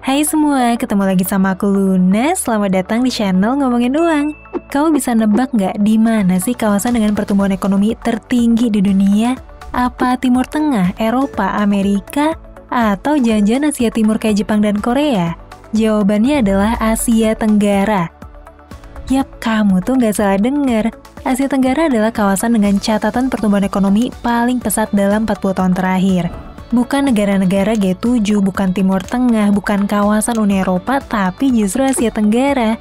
Hai semua, ketemu lagi sama aku Luna. Selamat datang di channel Ngomongin Uang. Kamu bisa nebak nggak di mana sih kawasan dengan pertumbuhan ekonomi tertinggi di dunia? Apa Timur Tengah, Eropa, Amerika, atau jangan-jangan Asia Timur kayak Jepang dan Korea? Jawabannya adalah Asia Tenggara. Yap, kamu tuh nggak salah dengar. Asia Tenggara adalah kawasan dengan catatan pertumbuhan ekonomi paling pesat dalam 40 tahun terakhir. Bukan negara-negara G7, bukan Timur Tengah, bukan kawasan Uni Eropa, tapi justru Asia Tenggara.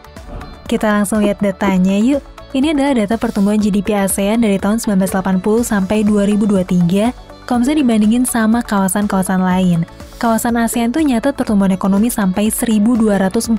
Kita langsung lihat datanya yuk. Ini adalah data pertumbuhan GDP ASEAN dari tahun 1980 sampai 2023, kalau misalnya dibandingin sama kawasan-kawasan lain. Kawasan ASEAN tuh nyatet pertumbuhan ekonomi sampai 1.240%,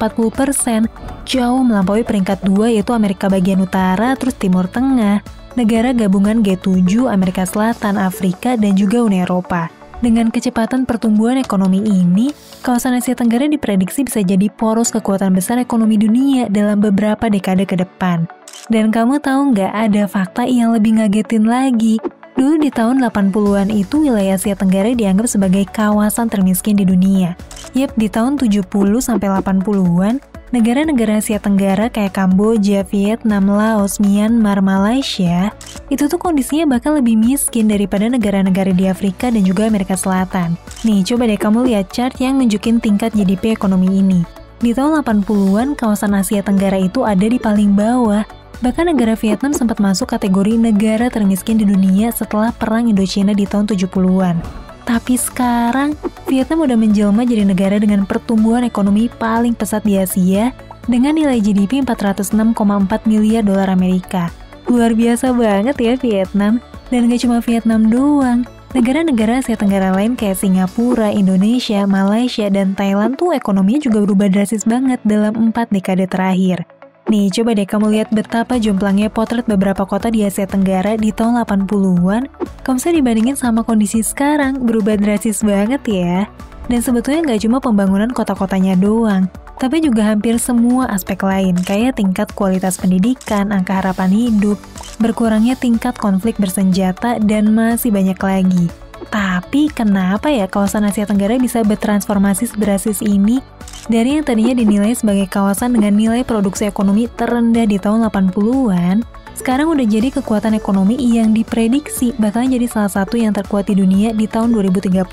jauh melampaui peringkat 2 yaitu Amerika bagian utara, terus Timur Tengah, negara gabungan G7, Amerika Selatan, Afrika, dan juga Uni Eropa. Dengan kecepatan pertumbuhan ekonomi ini, kawasan Asia Tenggara diprediksi bisa jadi poros kekuatan besar ekonomi dunia dalam beberapa dekade ke depan. Dan kamu tahu nggak ada fakta yang lebih ngagetin lagi? Dulu di tahun 80-an itu wilayah Asia Tenggara dianggap sebagai kawasan termiskin di dunia. Yap, di tahun 70-80-an, negara-negara Asia Tenggara kayak Kamboja, Vietnam, Laos, Myanmar, Malaysia, itu tuh kondisinya bahkan lebih miskin daripada negara-negara di Afrika dan juga Amerika Selatan. Nih, coba deh kamu lihat chart yang nunjukin tingkat GDP ekonomi ini. Di tahun 80-an, kawasan Asia Tenggara itu ada di paling bawah. Bahkan negara Vietnam sempat masuk kategori negara termiskin di dunia setelah Perang Indochina di tahun 70-an. Tapi sekarang, Vietnam udah menjelma jadi negara dengan pertumbuhan ekonomi paling pesat di Asia dengan nilai GDP 406,4 miliar dolar Amerika. Luar biasa banget ya Vietnam. Dan gak cuma Vietnam doang. Negara-negara Asia Tenggara lain kayak Singapura, Indonesia, Malaysia, dan Thailand tuh ekonominya juga berubah drastis banget dalam 4 dekade terakhir. Nih, coba deh kamu lihat betapa jomplangnya potret beberapa kota di Asia Tenggara di tahun 80-an, kalau misalnya dibandingin sama kondisi sekarang, berubah drastis banget ya. Dan sebetulnya nggak cuma pembangunan kota-kotanya doang, tapi juga hampir semua aspek lain, kayak tingkat kualitas pendidikan, angka harapan hidup, berkurangnya tingkat konflik bersenjata, dan masih banyak lagi. Tapi kenapa ya kawasan Asia Tenggara bisa bertransformasi sedrastis ini? Dari yang tadinya dinilai sebagai kawasan dengan nilai produksi ekonomi terendah di tahun 80-an, sekarang udah jadi kekuatan ekonomi yang diprediksi bakalan jadi salah satu yang terkuat di dunia di tahun 2030.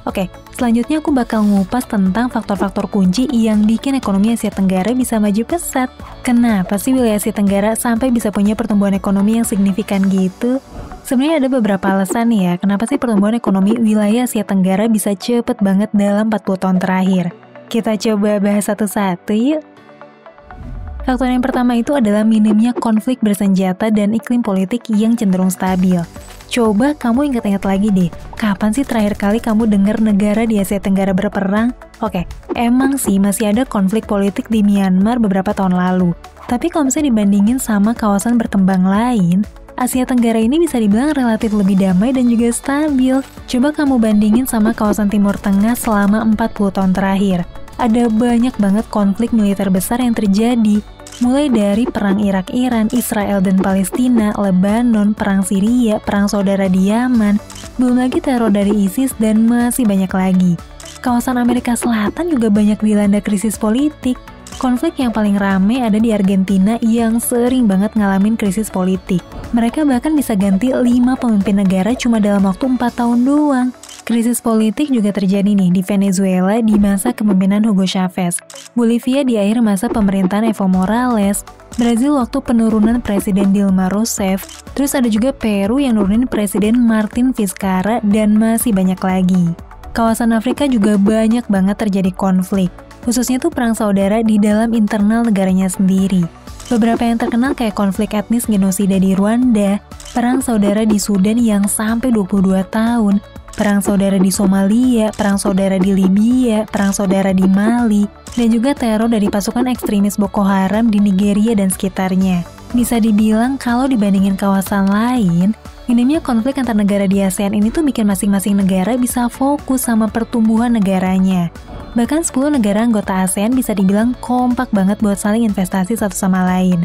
Oke, selanjutnya aku bakal ngupas tentang faktor-faktor kunci yang bikin ekonomi Asia Tenggara bisa maju pesat. Kenapa sih wilayah Asia Tenggara sampai bisa punya pertumbuhan ekonomi yang signifikan gitu? Sebenarnya ada beberapa alasan nih ya, kenapa sih pertumbuhan ekonomi wilayah Asia Tenggara bisa cepet banget dalam 40 tahun terakhir. Kita coba bahas satu-satu yuk. Faktor yang pertama itu adalah minimnya konflik bersenjata dan iklim politik yang cenderung stabil. Coba kamu ingat-ingat lagi deh, kapan sih terakhir kali kamu dengar negara di Asia Tenggara berperang? Oke, emang sih masih ada konflik politik di Myanmar beberapa tahun lalu. Tapi kalau misalnya dibandingin sama kawasan berkembang lain, Asia Tenggara ini bisa dibilang relatif lebih damai dan juga stabil. Coba kamu bandingin sama kawasan Timur Tengah selama 40 tahun terakhir. Ada banyak banget konflik militer besar yang terjadi. Mulai dari perang Irak-Iran, Israel dan Palestina, Lebanon, perang Syria, perang saudara di Yaman, belum lagi teror dari ISIS dan masih banyak lagi. Kawasan Amerika Selatan juga banyak dilanda krisis politik. Konflik yang paling rame ada di Argentina yang sering banget ngalamin krisis politik. Mereka bahkan bisa ganti 5 pemimpin negara cuma dalam waktu 4 tahun doang. Krisis politik juga terjadi nih di Venezuela di masa kepemimpinan Hugo Chavez, Bolivia di akhir masa pemerintahan Evo Morales, Brazil waktu penurunan Presiden Dilma Rousseff, terus ada juga Peru yang nurunin Presiden Martin Vizcarra, dan masih banyak lagi. Kawasan Afrika juga banyak banget terjadi konflik, khususnya tuh perang saudara di dalam internal negaranya sendiri. Beberapa yang terkenal kayak konflik etnis genosida di Rwanda, perang saudara di Sudan yang sampai 22 tahun, perang saudara di Somalia, perang saudara di Libya, perang saudara di Mali, dan juga teror dari pasukan ekstremis Boko Haram di Nigeria dan sekitarnya. Bisa dibilang kalau dibandingin kawasan lain, minimnya konflik antar negara di ASEAN ini tuh bikin masing-masing negara bisa fokus sama pertumbuhan negaranya. Bahkan 10 negara anggota ASEAN bisa dibilang kompak banget buat saling investasi satu sama lain.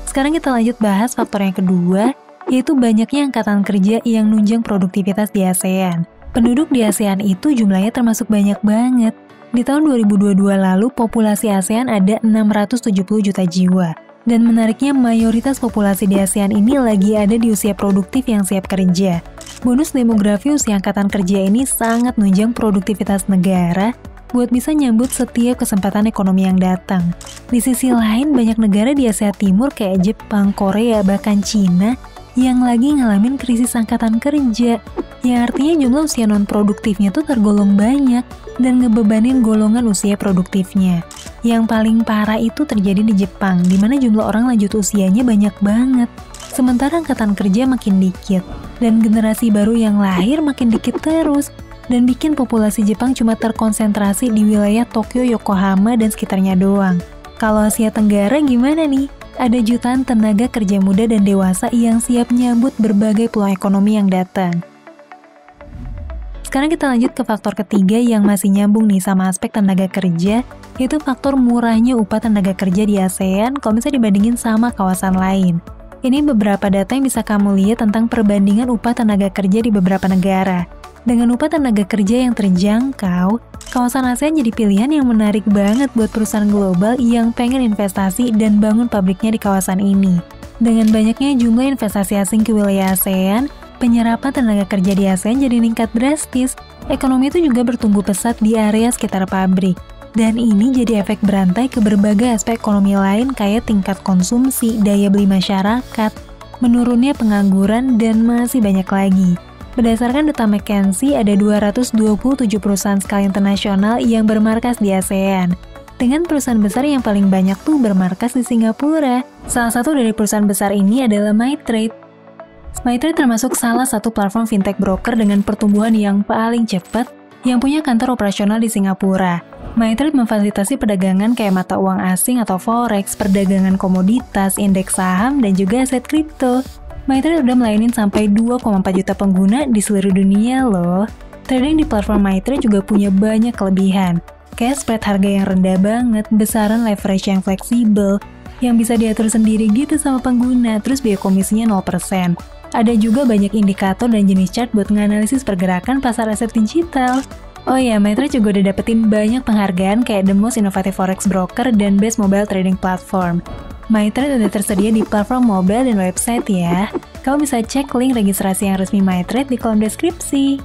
Sekarang kita lanjut bahas faktor yang kedua, yaitu banyaknya angkatan kerja yang nunjang produktivitas di ASEAN. Penduduk di ASEAN itu jumlahnya termasuk banyak banget. Di tahun 2022 lalu, populasi ASEAN ada 670 juta jiwa. Dan menariknya, mayoritas populasi di ASEAN ini lagi ada di usia produktif yang siap kerja. Bonus demografi usia angkatan kerja ini sangat menunjang produktivitas negara buat bisa nyambut setiap kesempatan ekonomi yang datang. Di sisi lain, banyak negara di Asia Timur kayak Jepang, Korea, bahkan Cina yang lagi ngalamin krisis angkatan kerja, yang artinya jumlah usia non-produktifnya tuh tergolong banyak dan ngebebanin golongan usia produktifnya. Yang paling parah itu terjadi di Jepang, di mana jumlah orang lanjut usianya banyak banget. Sementara angkatan kerja makin dikit, dan generasi baru yang lahir makin dikit terus, dan bikin populasi Jepang cuma terkonsentrasi di wilayah Tokyo, Yokohama, dan sekitarnya doang. Kalau Asia Tenggara gimana nih? Ada jutaan tenaga kerja muda dan dewasa yang siap nyambut berbagai peluang ekonomi yang datang. Sekarang kita lanjut ke faktor ketiga yang masih nyambung nih sama aspek tenaga kerja, yaitu faktor murahnya upah tenaga kerja di ASEAN kalau misalnya dibandingin sama kawasan lain. Ini beberapa data yang bisa kamu lihat tentang perbandingan upah tenaga kerja di beberapa negara. Dengan upah tenaga kerja yang terjangkau, kawasan ASEAN jadi pilihan yang menarik banget buat perusahaan global yang pengen investasi dan bangun pabriknya di kawasan ini. Dengan banyaknya jumlah investasi asing ke wilayah ASEAN, penyerapan tenaga kerja di ASEAN jadi meningkat drastis. Ekonomi itu juga bertumbuh pesat di area sekitar pabrik. Dan ini jadi efek berantai ke berbagai aspek ekonomi lain kayak tingkat konsumsi, daya beli masyarakat, menurunnya pengangguran, dan masih banyak lagi. Berdasarkan data McKinsey, ada 227 perusahaan skala internasional yang bermarkas di ASEAN. Dengan perusahaan besar yang paling banyak tuh bermarkas di Singapura. Salah satu dari perusahaan besar ini adalah MyTrade. MyTrade termasuk salah satu platform fintech broker dengan pertumbuhan yang paling cepat yang punya kantor operasional di Singapura. MyTrade memfasilitasi perdagangan kayak mata uang asing atau forex, perdagangan komoditas, indeks saham, dan juga aset kripto. MyTrade udah melayanin sampai 2,4 juta pengguna di seluruh dunia loh. Trading di platform MyTrade juga punya banyak kelebihan, kayak spread harga yang rendah banget, besaran leverage yang fleksibel, yang bisa diatur sendiri gitu sama pengguna, terus biaya komisinya 0%. Ada juga banyak indikator dan jenis chart buat menganalisis pergerakan pasar aset digital. Oh ya, MyTrade juga udah dapetin banyak penghargaan kayak The Most Innovative Forex Broker dan Best Mobile Trading Platform. MyTrade udah tersedia di platform mobile dan website ya. Kamu bisa cek link registrasi yang resmi MyTrade di kolom deskripsi.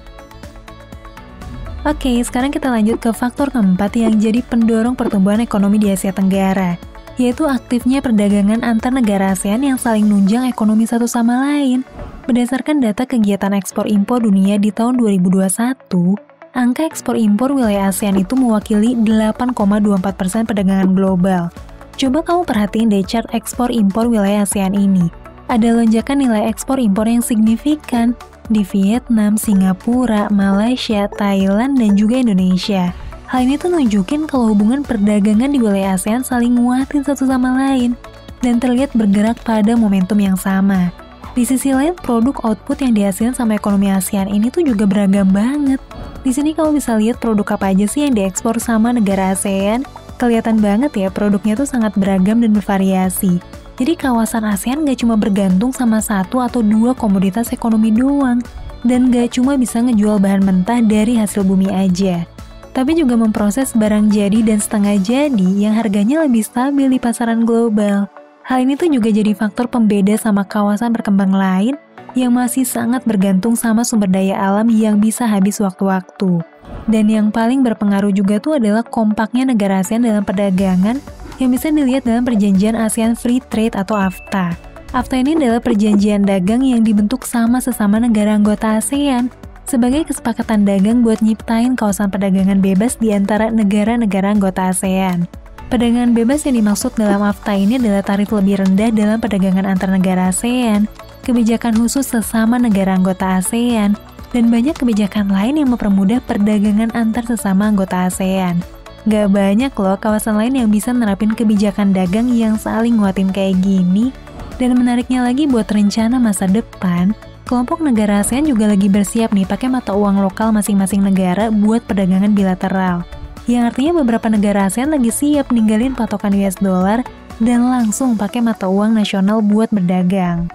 Oke, sekarang kita lanjut ke faktor keempat yang jadi pendorong pertumbuhan ekonomi di Asia Tenggara, yaitu aktifnya perdagangan antar negara ASEAN yang saling nunjang ekonomi satu sama lain. Berdasarkan data kegiatan ekspor-impor dunia di tahun 2021, angka ekspor-impor wilayah ASEAN itu mewakili 8,24% perdagangan global. Coba kamu perhatiin deh chart ekspor-impor wilayah ASEAN ini. Ada lonjakan nilai ekspor-impor yang signifikan di Vietnam, Singapura, Malaysia, Thailand, dan juga Indonesia. Hal ini tuh nunjukin kalau hubungan perdagangan di wilayah ASEAN saling nguatin satu sama lain dan terlihat bergerak pada momentum yang sama. Di sisi lain, produk output yang dihasilkan sama ekonomi ASEAN ini tuh juga beragam banget. Di sini kamu bisa lihat produk apa aja sih yang diekspor sama negara ASEAN. Kelihatan banget ya, produknya tuh sangat beragam dan bervariasi. Jadi kawasan ASEAN gak cuma bergantung sama satu atau dua komoditas ekonomi doang, dan gak cuma bisa ngejual bahan mentah dari hasil bumi aja, tapi juga memproses barang jadi dan setengah jadi yang harganya lebih stabil di pasaran global. Hal ini tuh juga jadi faktor pembeda sama kawasan berkembang lain yang masih sangat bergantung sama sumber daya alam yang bisa habis waktu-waktu. Dan yang paling berpengaruh juga tuh adalah kompaknya negara ASEAN dalam perdagangan yang bisa dilihat dalam perjanjian ASEAN Free Trade atau AFTA. AFTA ini adalah perjanjian dagang yang dibentuk sama sesama negara anggota ASEAN sebagai kesepakatan dagang buat nyiptain kawasan perdagangan bebas di antara negara-negara anggota ASEAN. Perdagangan bebas yang dimaksud dalam AFTA ini adalah tarif lebih rendah dalam perdagangan antar negara ASEAN, kebijakan khusus sesama negara anggota ASEAN, dan banyak kebijakan lain yang mempermudah perdagangan antar sesama anggota ASEAN. Gak banyak loh kawasan lain yang bisa nerapin kebijakan dagang yang saling nguatin kayak gini. Dan menariknya lagi buat rencana masa depan, kelompok negara ASEAN juga lagi bersiap nih pakai mata uang lokal masing-masing negara buat perdagangan bilateral. Yang artinya beberapa negara ASEAN lagi siap ninggalin patokan US dollar dan langsung pakai mata uang nasional buat berdagang.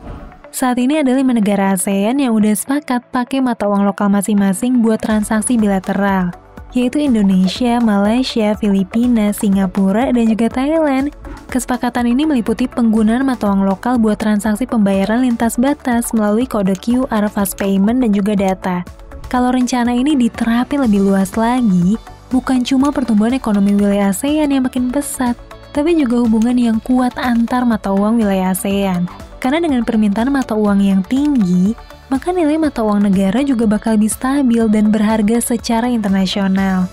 Saat ini ada 5 negara ASEAN yang udah sepakat pakai mata uang lokal masing-masing buat transaksi bilateral, yaitu Indonesia, Malaysia, Filipina, Singapura, dan juga Thailand. Kesepakatan ini meliputi penggunaan mata uang lokal buat transaksi pembayaran lintas batas melalui kode QR, fast payment, dan juga data. Kalau rencana ini diterapi lebih luas lagi, bukan cuma pertumbuhan ekonomi wilayah ASEAN yang makin pesat, tapi juga hubungan yang kuat antar mata uang wilayah ASEAN. Karena dengan permintaan mata uang yang tinggi, maka nilai mata uang negara juga bakal lebih stabil dan berharga secara internasional.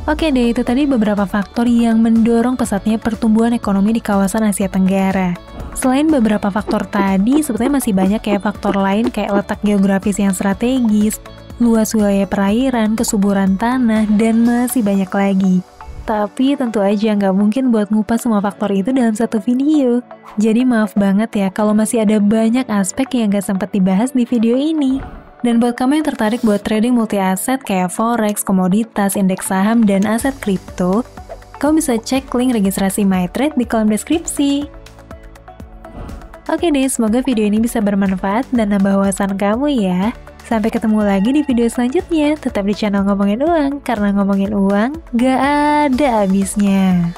Oke deh, itu tadi beberapa faktor yang mendorong pesatnya pertumbuhan ekonomi di kawasan Asia Tenggara. Selain beberapa faktor tadi, sebetulnya masih banyak ya faktor lain kayak letak geografis yang strategis, luas wilayah perairan, kesuburan tanah, dan masih banyak lagi. Tapi tentu aja nggak mungkin buat ngupas semua faktor itu dalam satu video. Jadi maaf banget ya kalau masih ada banyak aspek yang nggak sempat dibahas di video ini. Dan buat kamu yang tertarik buat trading multi-aset kayak forex, komoditas, indeks saham, dan aset kripto, kamu bisa cek link registrasi MyTrade di kolom deskripsi. Oke deh, semoga video ini bisa bermanfaat dan nambah wawasan kamu ya. Sampai ketemu lagi di video selanjutnya. Tetap di channel Ngomongin Uang, karena ngomongin uang gak ada habisnya.